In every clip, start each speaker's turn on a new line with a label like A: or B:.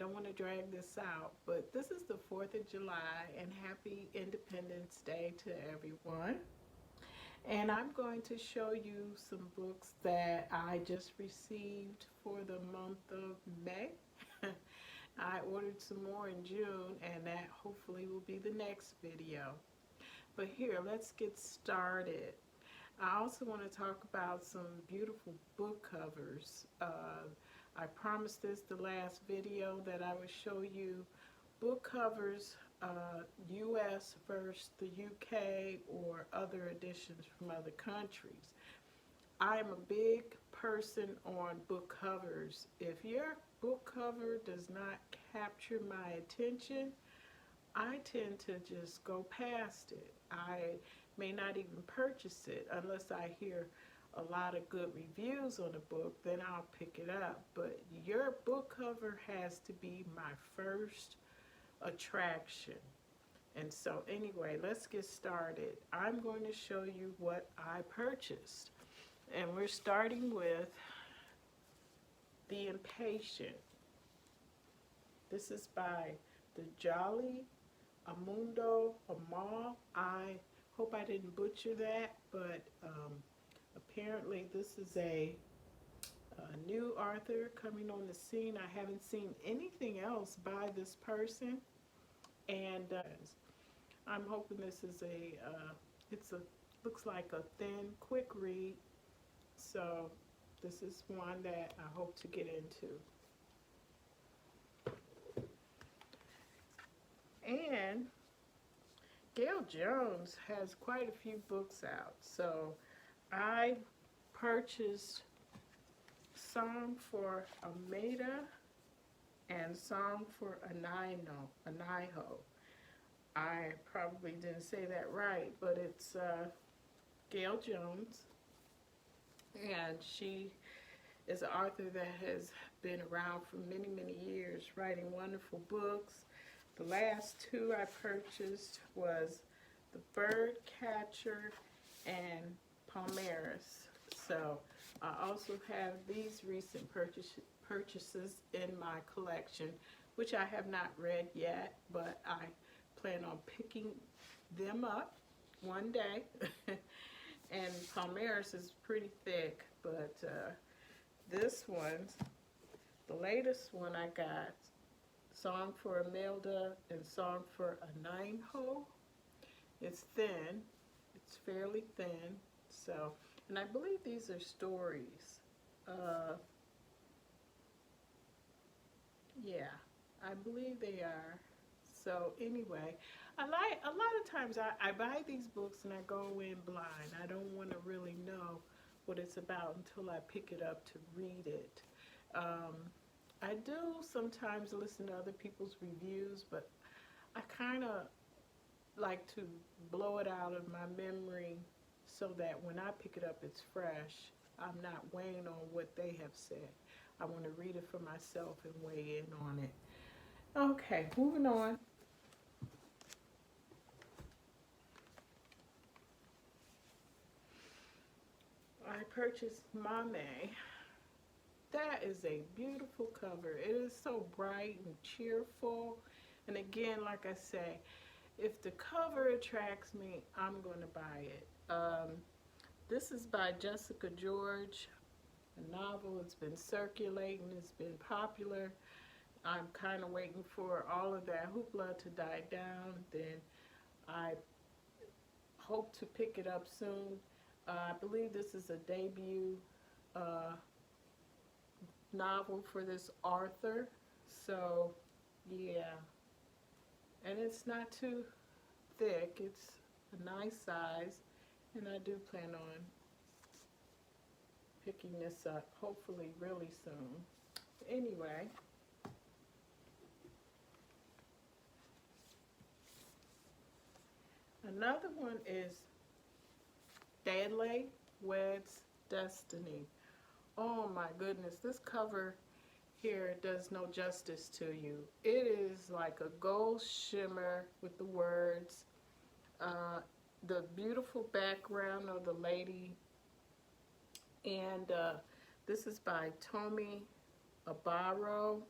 A: don't want to drag this out, but this is the 4th of July and happy Independence Day to everyone. And I'm going to show you some books that I just received for the month of May. I ordered some more in June, and that hopefully will be the next video. But here, let's get started. I also want to talk about some beautiful book covers. I promised this the last video that I would show you book covers, US versus the UK or other editions from other countries. I'm a big person on book covers. If your book cover does not capture my attention, I tend to just go past it. I may not even purchase it unless I hear a lot of good reviews on a book, then I'll pick it up. But your book cover has to be my first attraction. And so anyway, let's get started. I'm going to show you what I purchased. And we're starting with The Impatient. This is by the Jolly Amundo Amal. I hope I didn't butcher that, but apparently this is a new author coming on the scene. I haven't seen anything else by this person, and I'm hoping this is looks like a thin, quick read. So this is one that I hope to get into. And Gail Jones has quite a few books out. So I purchased Song for Amada and Song for Aniho. I probably didn't say that right, but it's Gail Jones. And she is an author that has been around for many, many years, writing wonderful books. The last two I purchased was The Bird Catcher and Palmaris. So I also have these recent purchases in my collection, which I have not read yet, but I plan on picking them up one day. And Palmaris is pretty thick, but this one, the latest one I got, Song for Imelda and Song for Aniho. It's thin. It's fairly thin. So, and I believe these are stories. Yeah, I believe they are. So anyway, a lot of times I buy these books and I go in blind. I don't want to really know what it's about until I pick it up to read it. I do sometimes listen to other people's reviews, but I kind of like to blow it out of my memory so that when I pick it up it's fresh. I'm not weighing on what they have said. I want to read it for myself and weigh in on it. Okay, moving on. I purchased Mame. That is a beautiful cover. It is so bright and cheerful. And again, like I say, if the cover attracts me, I'm going to buy it. This is by Jessica George, a novel. It's been circulating. It's been popular. I'm kind of waiting for all of that hoopla to die down. Then I hope to pick it up soon. I believe this is a debut novel for this author. So, yeah. And it's not too thick. It's a nice size. And I do plan on picking this up, hopefully really soon. Anyway. Another one is Dele Weds Destiny. Oh my goodness, this cover here does no justice to you. It is like a gold shimmer with the words. The beautiful background of the lady. And this is by Tomi Abaro.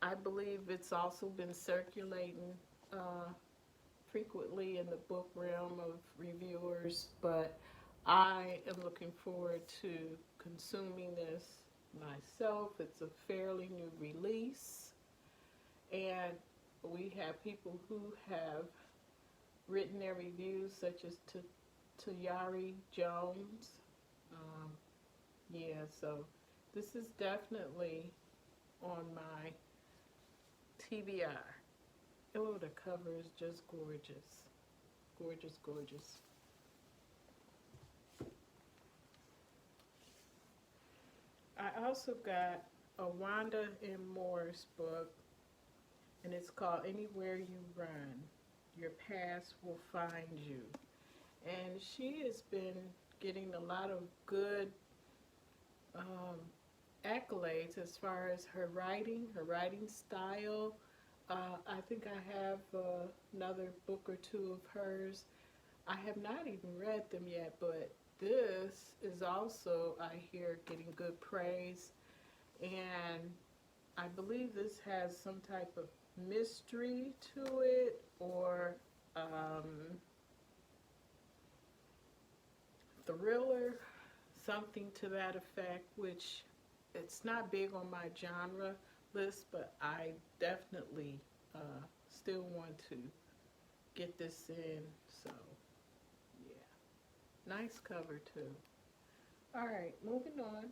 A: I believe it's also been circulating uh, frequently in the book realm of reviewers, but I am looking forward to consuming this myself. It's a fairly new release, and we have people who have written their reviews, such as Tayari Jones. Um, yeah, so this is definitely on my TBR. Oh, the cover is just gorgeous. Gorgeous, gorgeous. I also got a Wanda M. Morris book, and it's called Anywhere You Run, Your Past Will Find You. And she has been getting a lot of good um, accolades as far as her writing style. I think I have another book or two of hers. I have not even read them yet, but this is also, I hear, getting good praise. And I believe this has some type of mystery to it, or thriller, something to that effect, which it's not big on my genre list, but I definitely still want to get this in. So, yeah, nice cover too. All right, moving on.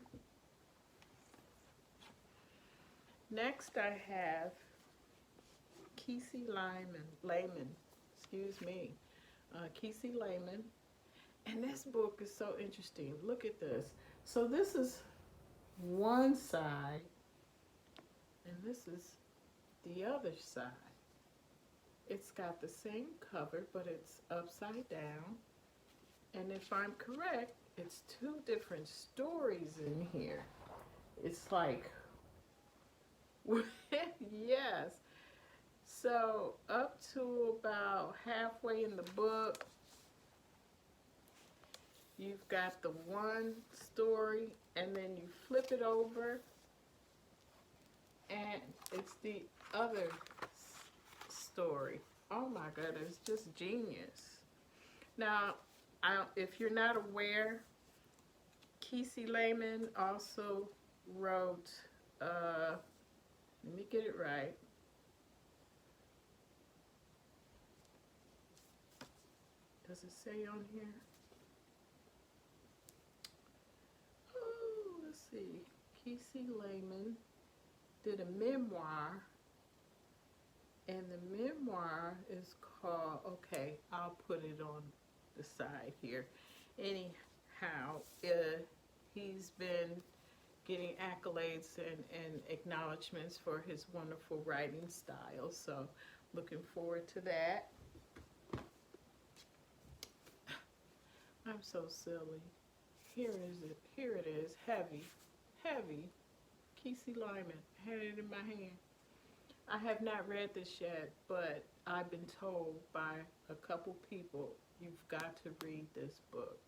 A: Next, I have Kesey Layman, excuse me, Kesey Layman, and this book is so interesting. Look at this. So this is one side, and this is the other side. It's got the same cover, but it's upside down. And if I'm correct, it's two different stories in here. It's like, yes. So up to about halfway in the book, you've got the one story, and then you flip it over, and it's the other story. Oh my goodness, just genius. Now, if you're not aware, Kesey Layman also wrote, let me get it right. Does it say on here? Oh, let's see. Kesey Layman did a memoir, and the memoir is called, okay, I'll put it on the side here. Anyhow, he's been getting accolades and acknowledgments for his wonderful writing style, so looking forward to that. I'm so silly. Here it is, heavy. Kesey Layman, had it in my hand. I have not read this yet, but I've been told by a couple people, you've got to read this book.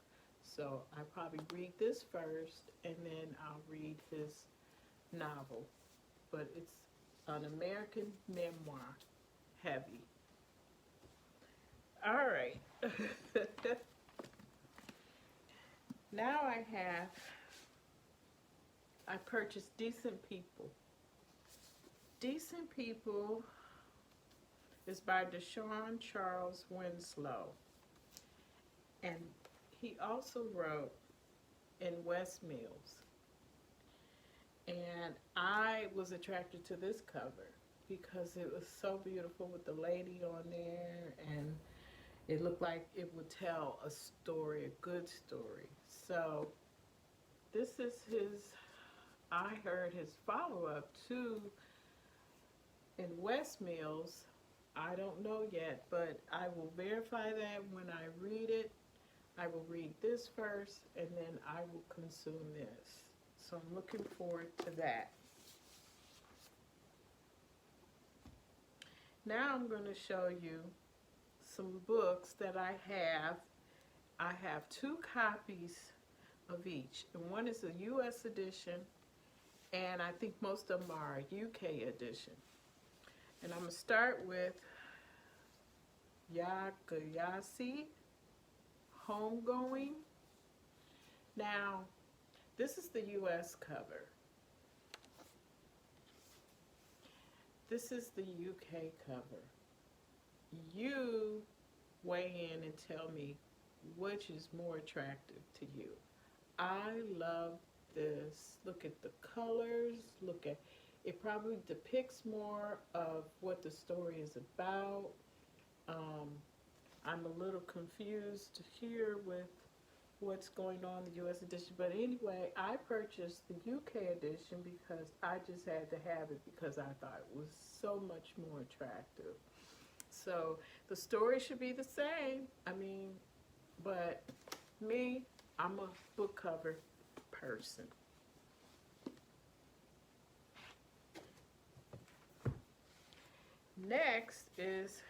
A: So I probably read this first, and then I'll read his novel. But it's an American memoir, heavy. All right. Now I purchased Decent People. Decent People is by Deshaun Charles Winslow. And he also wrote In West Mills. And I was attracted to this cover because it was so beautiful with the lady on there, and it looked like it would tell a story, a good story. So this is I heard his follow-up to In West Mills. I don't know yet, but I will verify that when I read it. I will read this first, and then I will consume this. So I'm looking forward to that. Now I'm going to show you some books that I have. I have two copies of each, and one is a U.S. edition, and I think most of them are a UK edition. And I'm going to start with Yakayasi, Homegoing. Now, this is the US cover. This is the UK cover. You weigh in and tell me which is more attractive to you. I love this. Look at the colors. Look at it. Probably depicts more of what the story is about. I'm a little confused here with what's going on in the US edition, but anyway, I purchased the UK edition because I just had to have it because I thought it was so much more attractive. So the story should be the same. I mean, but me, I'm a book cover person. Next is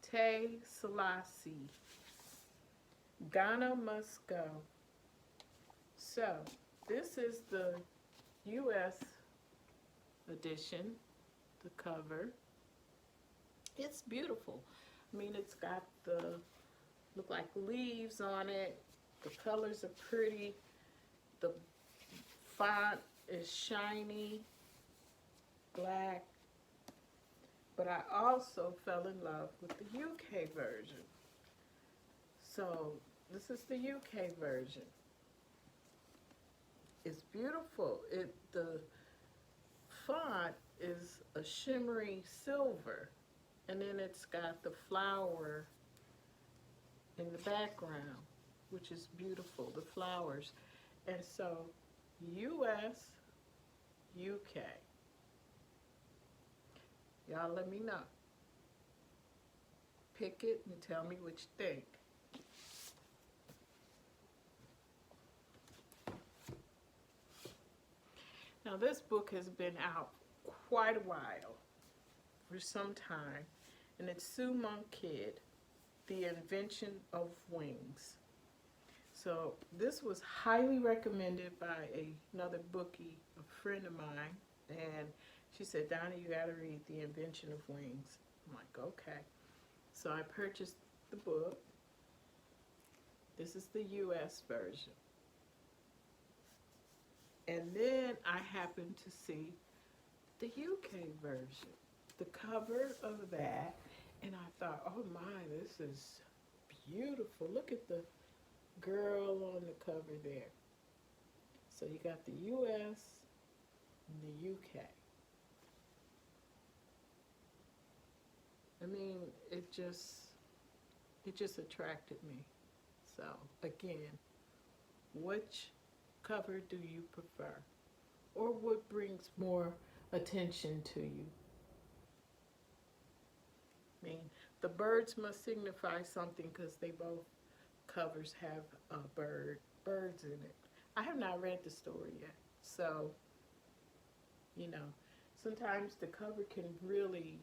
A: Tay Selassie, Ghana Must Go. So this is the US edition, the cover. It's beautiful. I mean, it's got the, look like leaves on it. The colors are pretty. The font is shiny, black. But I also fell in love with the UK version. So this is the UK version. It's beautiful. The font is a shimmery silver, and then it's got the flower in the background, which is beautiful, the flowers. And so US, UK. Y'all let me know. Pick it and tell me what you think. Now this book has been out quite a while, for some time, and it's Sue Monk Kidd, The Invention of Wings. So this was highly recommended by another bookie, a friend of mine, and she said, Donna, you gotta read The Invention of Wings. I'm like, okay. So I purchased the book. This is the US version. And then I happened to see the UK version, the cover of that, and I thought, oh my, this is beautiful. Look at the girl on the cover there. So you got the US and the UK. I mean, it just attracted me. So again, which cover do you prefer? Or what brings more attention to you? I mean, the birds must signify something because they both covers have birds in it. I have not read the story yet, so, you know, sometimes the cover can really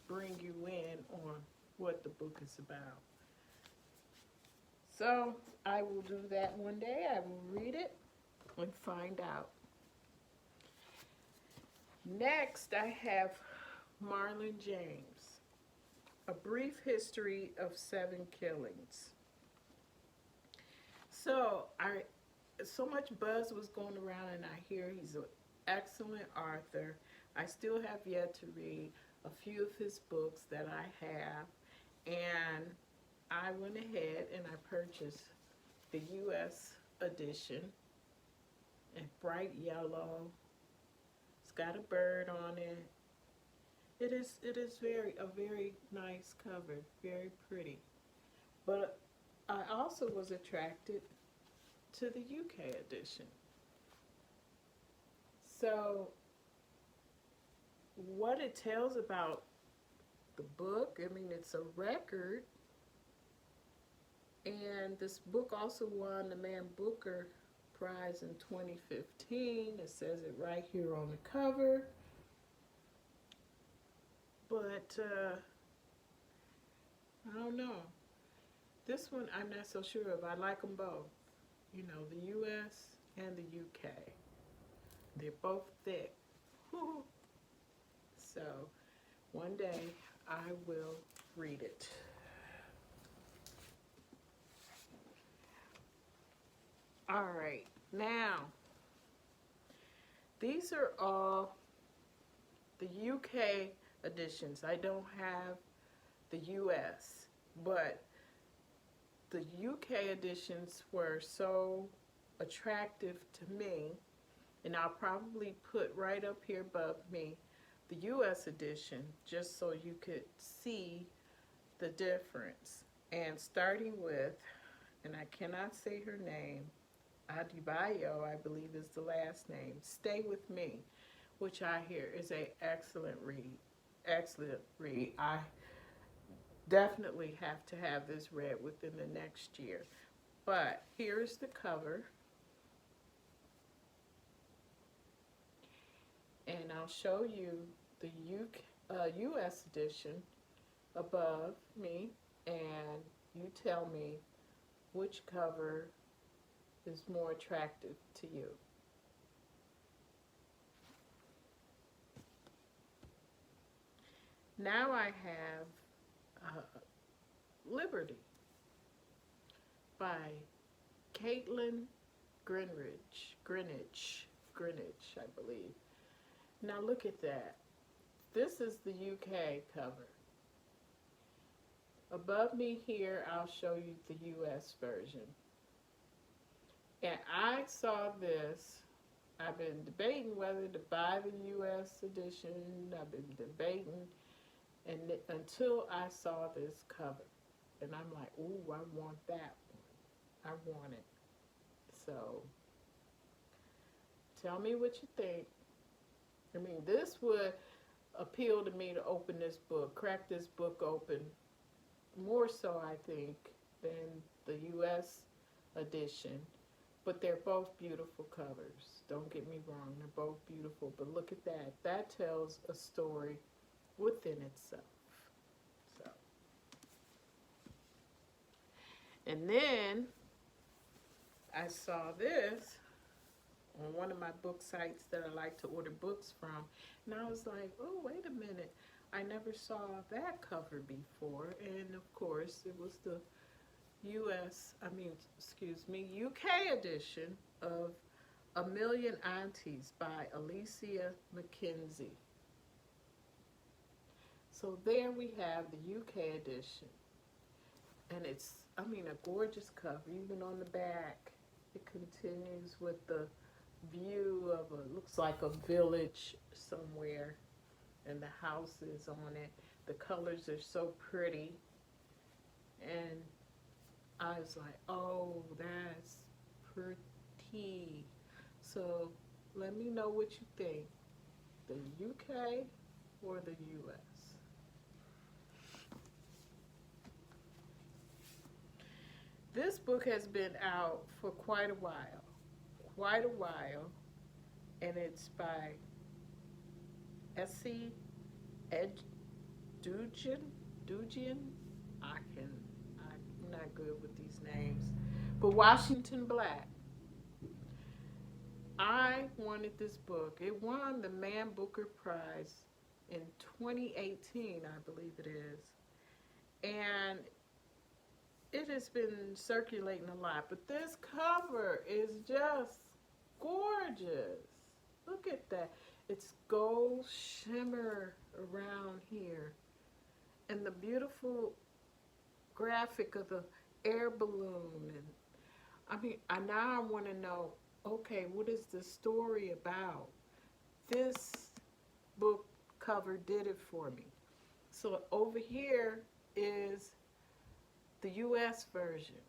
A: bring you in on what the book is about. So I will do that one day. I will read it and find out. Next, I have Marlon James, A Brief History of 7 Killings. So much buzz was going around, and I hear he's an excellent author. I still have yet to read a few of his books that I have, and I went ahead and I purchased the US edition in bright yellow. It's got a bird on it. It is a very nice cover, very pretty. But I also was attracted to the UK edition. So what it tells about the book, I mean, it's a record. And this book also won the Man Booker Prize in 2015. It says it right here on the cover. But I don't know. This one I'm not so sure of. I like them both. You know, the US and the UK. They're both thick. So, One day I will read it. All right, now these are all the UK editions. I don't have the US, but the UK editions were so attractive to me, and I'll probably put right up here above me the US edition just so you could see the difference. And starting with, and I cannot say her name, Adebayo, I believe is the last name, Stay With Me, which I hear is an excellent read. Excellent read. I definitely have to have this read within the next year. But here's the cover, and I'll show you the US edition above me, and you tell me which cover is more attractive to you. Now I have Liberty by Caitlin Greenidge, I believe. Now look at that. This is the UK cover. Above me here, I'll show you the US version. And I saw this. I've been debating whether to buy the US edition. I've been debating until I saw this cover. And I'm like, ooh, I want that one. I want it. So, tell me what you think. I mean, this would appeal to me to open this book, crack this book open, more so, I think, than the US edition. But they're both beautiful covers. Don't get me wrong, they're both beautiful. But look at that. That tells a story within itself. So, and then I saw this on one of my book sites that I like to order books from, and I was like, oh, wait a minute, I never saw that cover before. And of course it was the UK edition of A Million Aunties by Alicia McKenzie. So there we have the UK edition, and it's, I mean, a gorgeous cover. Even on the back, it continues with the view of looks like a village somewhere, and the houses on it. The colors are so pretty, and I was like, oh, that's pretty. So let me know what you think, the UK or the US. This book has been out for quite a while, and it's by Essie Dugian. I'm not good with these names, but Washington Black. I wanted this book. It won the Man Booker Prize in 2018, I believe it is, and it has been circulating a lot, but this cover is just gorgeous. Look at that. It's gold shimmer around here, and the beautiful graphic of the air balloon. And I mean, now I want to know, okay, what is the story about? This book cover did it for me. So over here is the US version.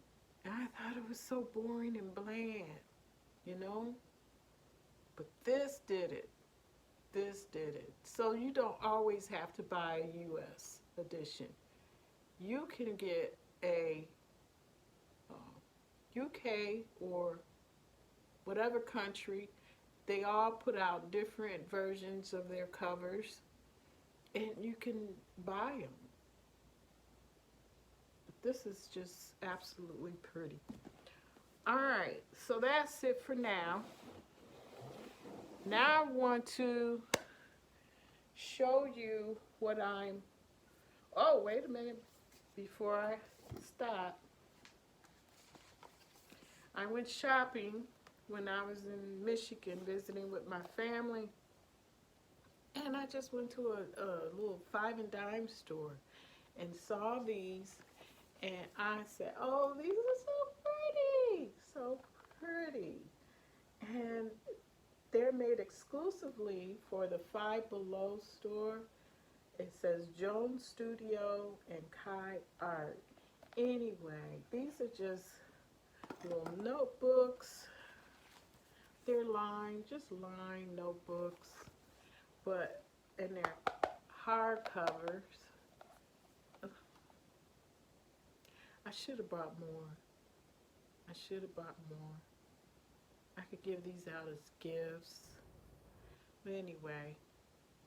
A: And I thought it was so boring and bland, you know? But this did it. This did it. So you don't always have to buy a US edition. You can get a UK or whatever country. They all put out different versions of their covers, and you can buy them. This is just absolutely pretty. All right, so that's it for now. Now I want to show you what I'm, oh, wait a minute, before I stop. I went shopping when I was in Michigan visiting with my family, and I just went to a little five and dime store and saw these, and I said, oh, these are so pretty. And they're made exclusively for the Five Below store. It says Jones Studio and Kai Art. Anyway, these are just little notebooks. They're lined, just lined notebooks, but and they're hardcovers. I should have bought more. I should have bought more. I could give these out as gifts. But anyway,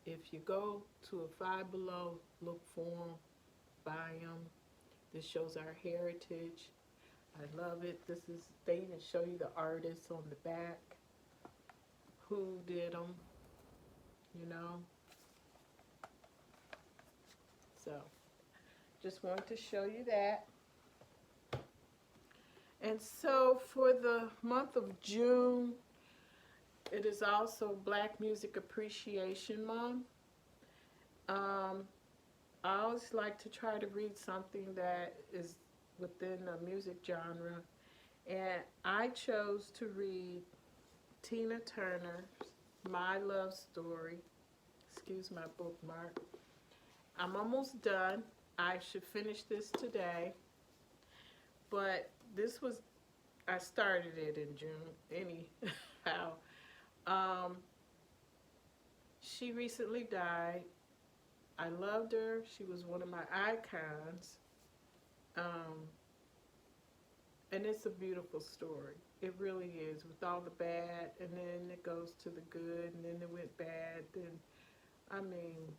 A: if you go to a Five Below, look for them, buy them. This shows our heritage. I love it. They even show you the artists on the back, who did them, you know. So, just wanted to show you that. And so for the month of June, it is also Black Music Appreciation Month. I always like to try to read something that is within the music genre. And I chose to read Tina Turner's My Love Story. Excuse my bookmark. I'm almost done. I should finish this today. But I started it in June anyhow. She recently died. I loved her. She was one of my icons. And it's a beautiful story. It really is, with all the bad, and then it goes to the good, and then it went bad. Then, I mean,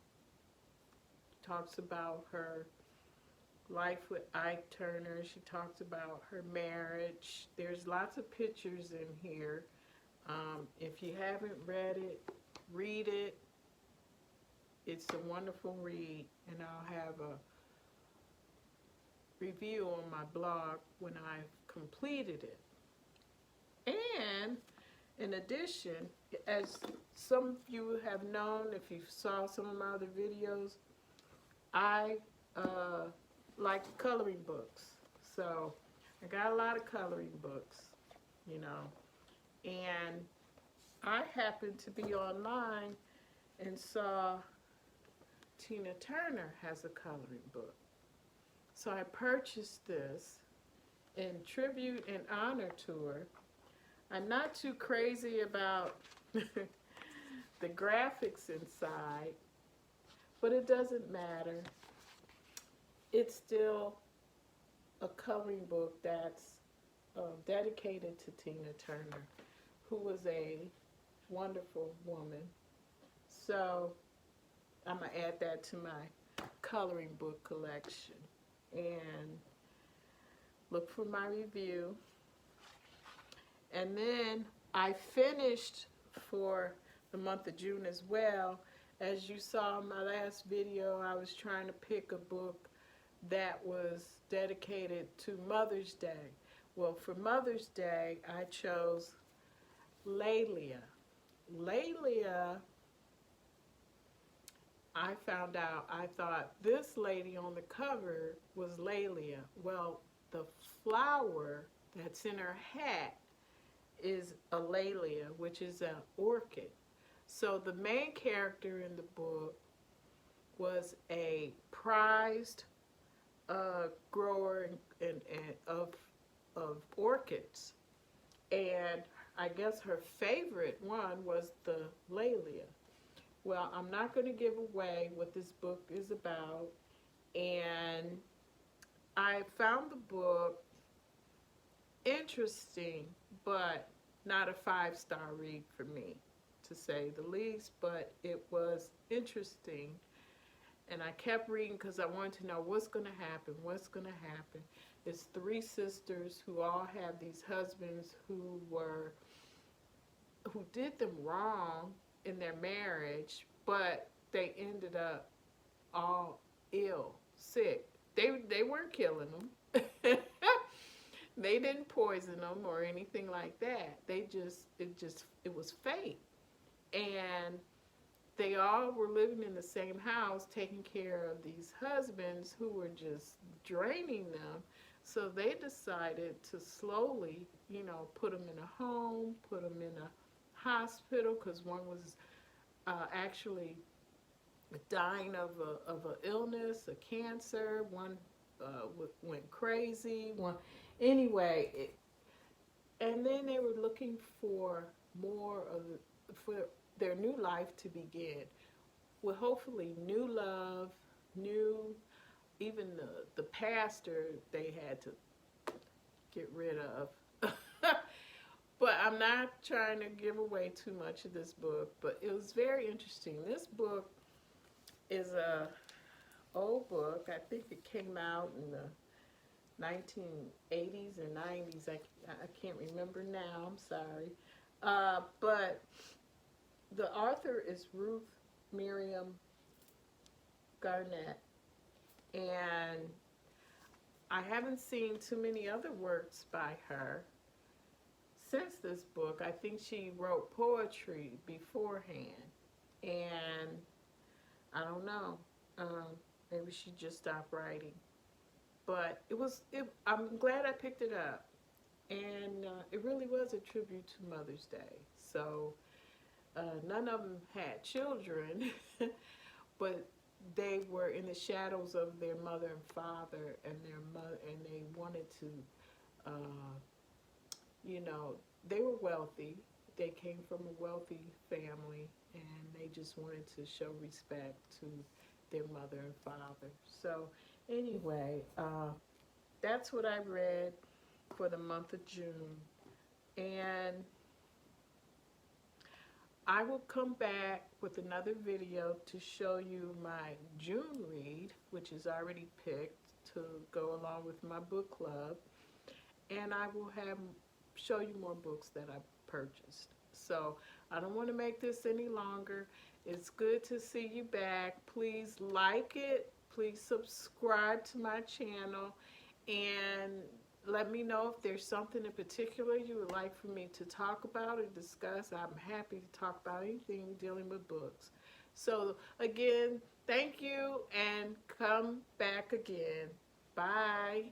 A: talks about her life with Ike Turner. She talks about her marriage. There's lots of pictures in here. If you haven't read it, read it. It's a wonderful read, and I'll have a review on my blog when I've completed it. And in addition, as some of you have known, if you saw some of my other videos, I like coloring books. So I got a lot of coloring books, you know. And I happened to be online and saw Tina Turner has a coloring book. So I purchased this in tribute and honor to her. I'm not too crazy about the graphics inside, but it doesn't matter. It's still a coloring book that's dedicated to Tina Turner, who was a wonderful woman. So I'm going to add that to my coloring book collection. And look for my review. And then I finished for the month of June as well. As you saw in my last video, I was trying to pick a book that was dedicated to Mother's Day. Well, for Mother's Day, I chose Laylia. Laylia, I found out, I thought this lady on the cover was Laylia. Well, the flower that's in her hat is a Laylia, which is an orchid. So the main character in the book was a prized grower of orchids. And I guess her favorite one was the Laylia. Well, I'm not going to give away what this book is about. And I found the book interesting, but not a 5-star read for me, to say the least. But it was interesting. And I kept reading because I wanted to know what's going to happen, what's going to happen. It's 3 sisters who all have these husbands who did them wrong in their marriage, but they ended up all ill, sick. They weren't killing them. They didn't poison them or anything like that. It was fate. And they all were living in the same house taking care of these husbands who were just draining them. So they decided to slowly, put them in a home, put them in a hospital, because one was actually dying of a illness, a cancer. One went crazy. One, anyway, and then they were looking for more for their new life to begin with, hopefully new love, new, even the pastor they had to get rid of. But I'm not trying to give away too much of this book, but it was very interesting. This book is a old book. I think it came out in the 1980s or 90s. I can't remember now. I'm sorry. But the author is Ruth Miriam Garnett, and I haven't seen too many other works by her since this book. I think she wrote poetry beforehand, and I don't know. Maybe she just stopped writing. But I'm glad I picked it up, and it really was a tribute to Mother's Day. So none of them had children, but they were in the shadows of their mother and father, and and they wanted to, they were wealthy. They came from a wealthy family, and they just wanted to show respect to their mother and father. So anyway, that's what I read for the month of June. And I will come back with another video to show you my June read, which is already picked to go along with my book club. And I will show you more books that I purchased. So I don't want to make this any longer. It's good to see you back. Please like it. Please subscribe to my channel, and let me know if there's something in particular you would like for me to talk about or discuss. I'm happy to talk about anything dealing with books. So again, thank you, and come back again. Bye.